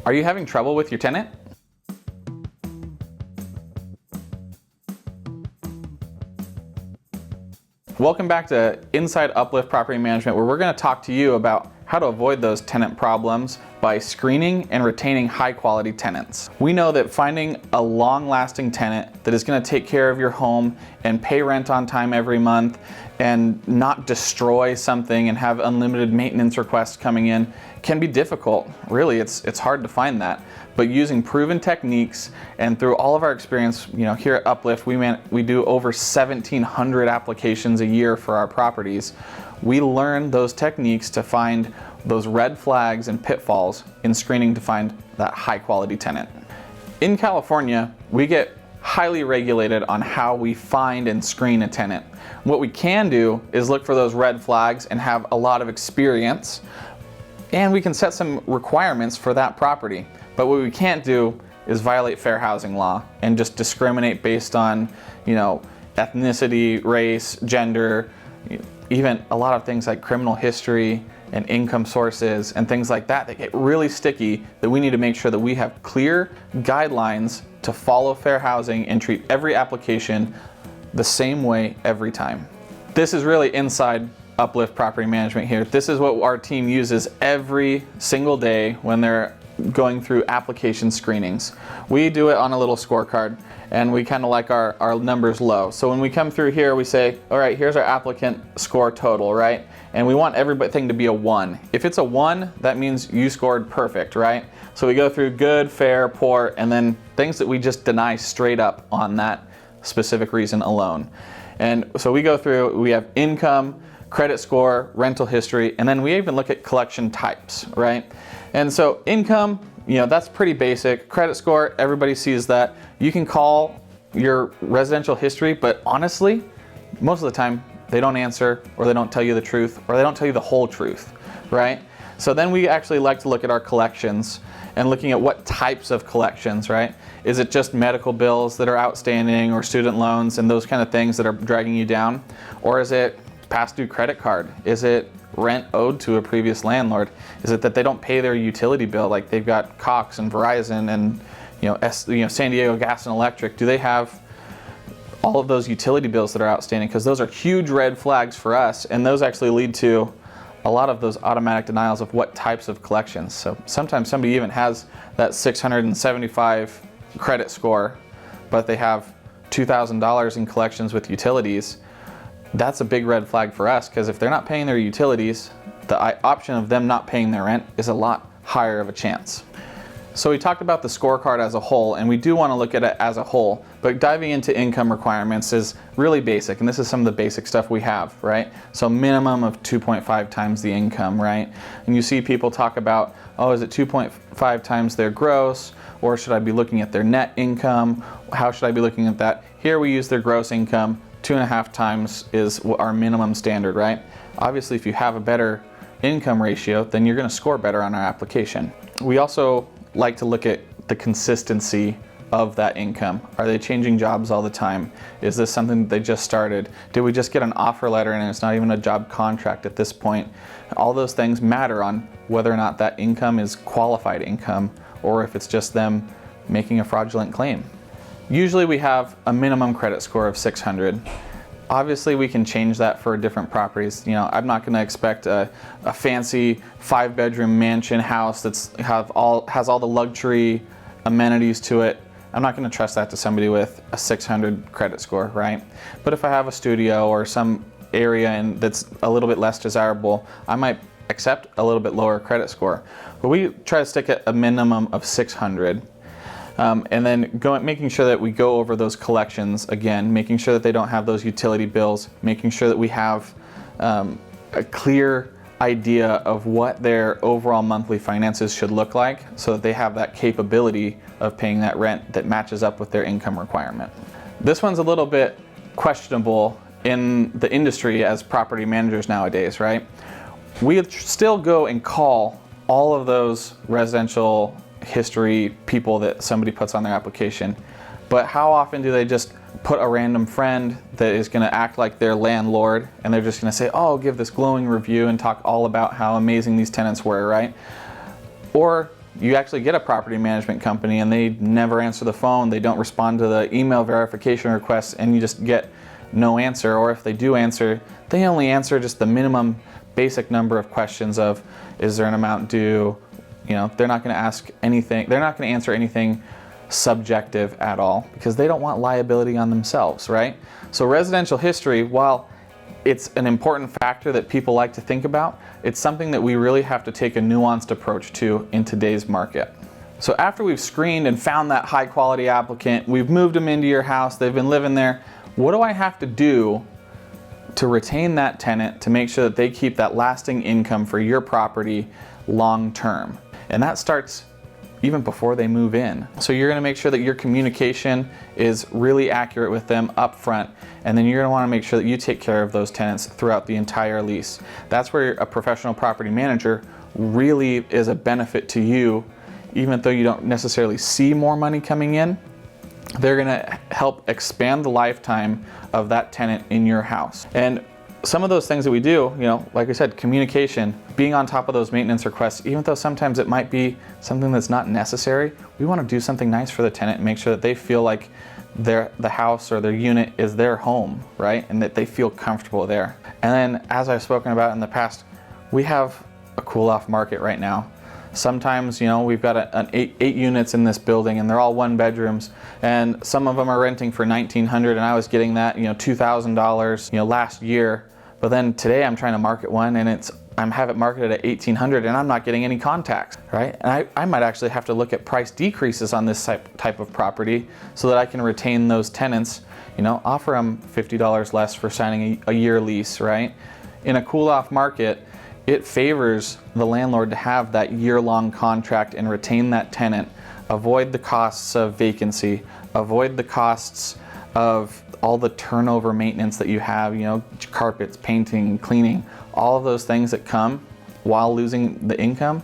Are you having trouble with your tenant? Welcome back to Inside Uplift Property Management, where we're going to talk to you about how to avoid those tenant problems by screening and retaining high quality tenants. We know that finding a long-lasting tenant that is going to take care of your home and pay rent on time every month and not destroy something and have unlimited maintenance requests coming in can be difficult. Really, it's hard to find that. But using proven techniques and through all of our experience, here at Uplift, we do over 1,700 applications a year for our properties. We learn those techniques to find those red flags and pitfalls in screening to find that high quality tenant. In California, we get highly regulated on how we find and screen a tenant. What we can do is look for those red flags and have a lot of experience, and we can set some requirements for that property. But what we can't do is violate fair housing law and just discriminate based on, ethnicity, race, gender, even a lot of things like criminal history and income sources and things like that get really sticky, that we need to make sure that we have clear guidelines to follow fair housing and treat every application the same way every time. This is really inside Uplift Property Management here. This is what our team uses every single day when they're going through application screenings. We do it on a little scorecard, and we kind of like our numbers low. So when we come through here, we say, all right, here's our applicant score total, right? And we want everything to be a 1. If it's a 1, that means you scored perfect, right? So we go through good, fair, poor, and then things that we just deny straight up on that specific reason alone. And so we go through, we have income, credit score, rental history, and then we even look at collection types, right? And so income, that's pretty basic. Credit score, everybody sees that. You can call your residential history, but honestly, most of the time they don't answer, or they don't tell you the truth, or they don't tell you the whole truth, right? So then we actually like to look at our collections and looking at what types of collections, right? Is it just medical bills that are outstanding, or student loans and those kind of things that are dragging you down? Or is it past due credit card? Is it rent owed to a previous landlord? Is it that they don't pay their utility bill, like they've got Cox and Verizon and San Diego Gas and Electric? Do they have all of those utility bills that are outstanding? Because those are huge red flags for us, and those actually lead to a lot of those automatic denials of what types of collections. So sometimes somebody even has that 675 credit score, but they have $2,000 in collections with utilities. That's a big red flag for us, because if they're not paying their utilities, the option of them not paying their rent is a lot higher of a chance. So we talked about the scorecard as a whole, and we do want to look at it as a whole, but diving into income requirements is really basic, and this is some of the basic stuff we have, right? So minimum of 2.5 times the income, right? And you see people talk about, oh, is it 2.5 times their gross, or should I be looking at their net income? How should I be looking at that? Here we use their gross income. 2.5 times is our minimum standard, right? Obviously, if you have a better income ratio, then you're going to score better on our application. We also like to look at the consistency of that income. Are they changing jobs all the time? Is this something that they just started? Did we just get an offer letter and it's not even a job contract at this point? All those things matter on whether or not that income is qualified income, or if it's just them making a fraudulent claim. Usually we have a minimum credit score of 600. Obviously we can change that for different properties. I'm not going to expect a fancy 5-bedroom mansion house that's has all the luxury amenities to it. I'm not going to trust that to somebody with a 600 credit score, right? But if I have a studio or some area that's a little bit less desirable, I might accept a little bit lower credit score. But we try to stick at a minimum of 600. And then making sure that we go over those collections again, making sure that they don't have those utility bills, making sure that we have a clear idea of what their overall monthly finances should look like, so that they have that capability of paying that rent that matches up with their income requirement. This one's a little bit questionable in the industry as property managers nowadays, right? We still go and call all of those residential history people that somebody puts on their application, but how often do they just put a random friend that is going to act like their landlord, and they're just going to say, oh, I'll give this glowing review and talk all about how amazing these tenants were, right? Or you actually get a property management company and they never answer the phone, they don't respond to the email verification requests, and you just get no answer. Or if they do answer, they only answer just the minimum basic number of questions of, is there an amount due? They're not going to ask anything, they're not going to answer anything subjective at all, because they don't want liability on themselves, right? So residential history, while it's an important factor that people like to think about, it's something that we really have to take a nuanced approach to in today's market. So after we've screened and found that high quality applicant, we've moved them into your house, they've been living there, what do I have to do to retain that tenant to make sure that they keep that lasting income for your property long term? And that starts even before they move in. So you're going to make sure that your communication is really accurate with them up front, and then you're going to want to make sure that you take care of those tenants throughout the entire lease. That's where a professional property manager really is a benefit to you. Even though you don't necessarily see more money coming in, they're going to help expand the lifetime of that tenant in your house. And some of those things that we do, like I said, communication, being on top of those maintenance requests, even though sometimes it might be something that's not necessary, we want to do something nice for the tenant and make sure that they feel like the house or their unit is their home, right? And that they feel comfortable there. And then, as I've spoken about in the past, we have a cool-off market right now. Sometimes, we've got eight units in this building, and they're all one bedrooms, and some of them are renting for $1,900, and I was getting that, $2,000, last year. But then today I'm trying to market one, and I have it marketed at $1,800, and I'm not getting any contacts, right? And I might actually have to look at price decreases on this type of property so that I can retain those tenants, offer them $50 less for signing a year lease, right? In a cool-off market, it favors the landlord to have that year-long contract and retain that tenant, avoid the costs of vacancy, avoid the costs of all the turnover maintenance that you have, carpets, painting, cleaning, all of those things that come while losing the income.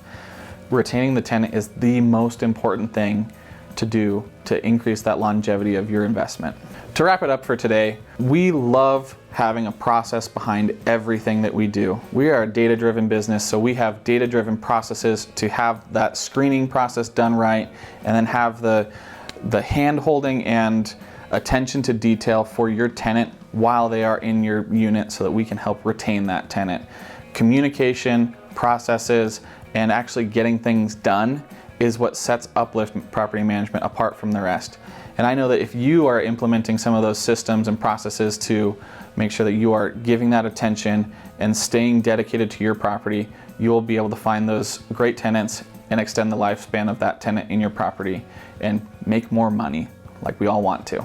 Retaining the tenant is the most important thing to do to increase that longevity of your investment. To wrap it up for today, we love having a process behind everything that we do. We are a data-driven business, so we have data-driven processes to have that screening process done right, and then have the hand-holding and attention to detail for your tenant while they are in your unit so that we can help retain that tenant. Communication, processes, and actually getting things done is what sets Uplift Property Management apart from the rest. And I know that if you are implementing some of those systems and processes to make sure that you are giving that attention and staying dedicated to your property, you will be able to find those great tenants and extend the lifespan of that tenant in your property and make more money like we all want to.